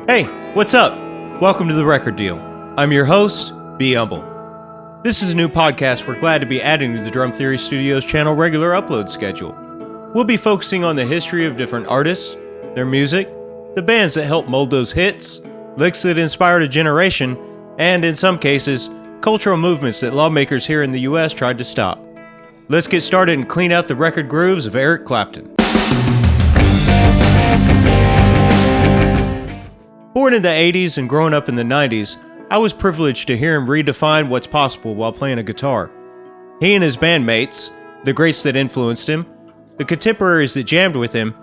Hey, what's up? Welcome to the Record Deal. I'm your host, Be Humble. This is a new podcast we're glad to be adding to the Drum Theory Studios channel regular upload schedule. We'll be focusing on the history of different artists, their music, the bands that helped mold those hits, licks that inspired a generation, and in some cases, cultural movements that lawmakers here in the US tried to stop. Let's get started and clean out the record grooves of Eric Clapton. Born in the 80s and growing up in the 90s, I was privileged to hear him redefine what's possible while playing a guitar. He and his bandmates, the greats that influenced him, the contemporaries that jammed with him,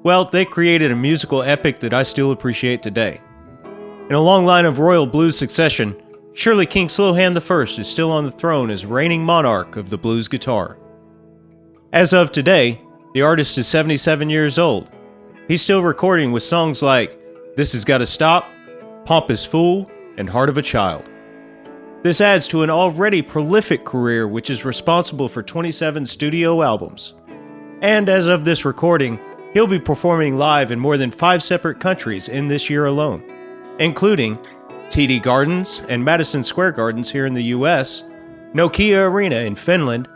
well, they created a musical epic that I still appreciate today. In a long line of royal blues succession, surely King Slowhand I is still on the throne as reigning monarch of the blues guitar. As of today, the artist is 77 years old. He's still recording with songs like This Has Gotta Stop, Pompous Fool, and Heart of a Child. This adds to an already prolific career which is responsible for 27 studio albums. And as of this recording, he'll be performing live in more than 5 separate countries in this year alone, including TD Gardens and Madison Square Gardens here in the US, Nokia Arena in Finland,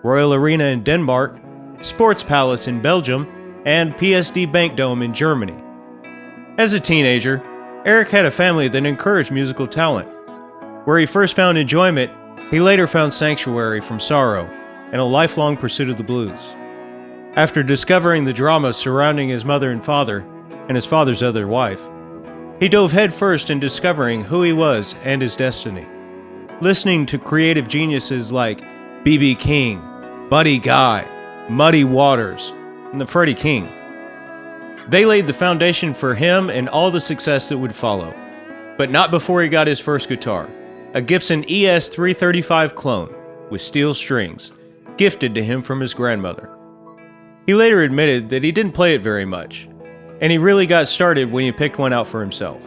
Royal Arena in Denmark, Sports Palace in Belgium, and PSD Bank Dome in Germany. As a teenager, Eric had a family that encouraged musical talent. Where he first found enjoyment, he later found sanctuary from sorrow and a lifelong pursuit of the blues. After discovering the drama surrounding his mother and father, and his father's other wife, he dove headfirst in discovering who he was and his destiny. Listening to creative geniuses like B.B. King, Buddy Guy, Muddy Waters, and the Freddie King. They laid the foundation for him and all the success that would follow. But not before he got his first guitar, a Gibson ES-335 clone with steel strings, gifted to him from his grandmother. He later admitted that he didn't play it very much, and he really got started when he picked one out for himself.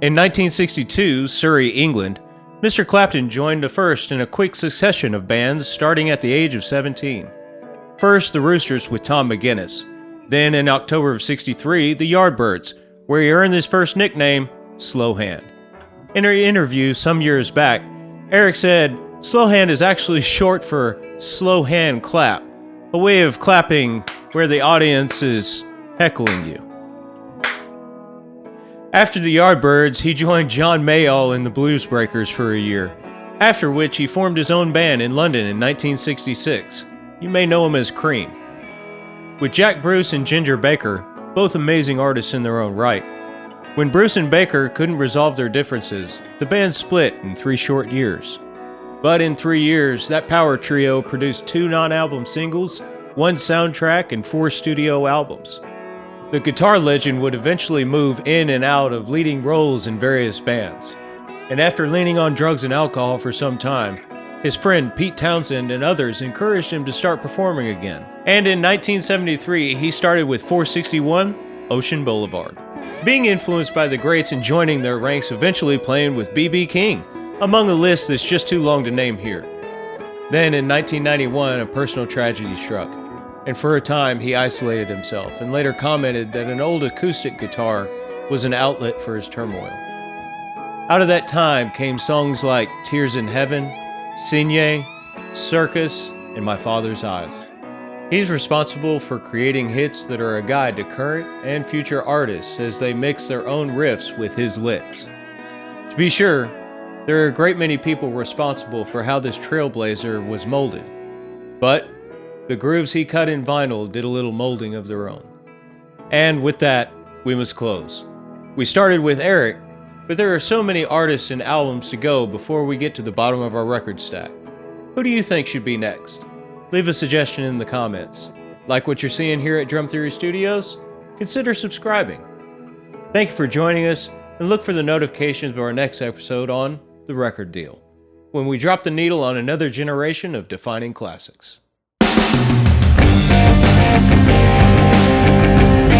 In 1962, Surrey, England, Mr. Clapton joined the first in a quick succession of bands starting at the age of 17. First, the Roosters with Tom McGuinness. Then, in October of '63, the Yardbirds, where he earned his first nickname, Slowhand. In an interview some years back, Eric said, "Slowhand is actually short for slow hand clap, a way of clapping where the audience is heckling you." After the Yardbirds, he joined John Mayall in the Blues Breakers for a year, after which he formed his own band in London in 1966. You may know him as Cream. With Jack Bruce and Ginger Baker, both amazing artists in their own right. When Bruce and Baker couldn't resolve their differences, the band split in 3 short years. But in 3 years, that power trio produced 2 non-album singles, 1 soundtrack, and 4 studio albums. The guitar legend would eventually move in and out of leading roles in various bands. And after leaning on drugs and alcohol for some time, his friend Pete Townsend and others encouraged him to start performing again. And in 1973, he started with 461 Ocean Boulevard. Being influenced by the greats and joining their ranks, eventually playing with B.B. King, among a list that's just too long to name here. Then in 1991, a personal tragedy struck, and for a time he isolated himself and later commented that an old acoustic guitar was an outlet for his turmoil. Out of that time came songs like Tears in Heaven, Signé, Circus, and My Father's Eyes. He's responsible for creating hits that are a guide to current and future artists as they mix their own riffs with his licks. To be sure, there are a great many people responsible for how this trailblazer was molded, but the grooves he cut in vinyl did a little molding of their own. And with that, we must close. We started with Eric, but there are so many artists and albums to go before we get to the bottom of our record stack. Who do you think should be next? Leave a suggestion in the comments. Like what you're seeing here at Drum Theory Studios? Consider subscribing. Thank you for joining us, and look for the notifications of our next episode on The Record Deal, when we drop the needle on another generation of defining classics.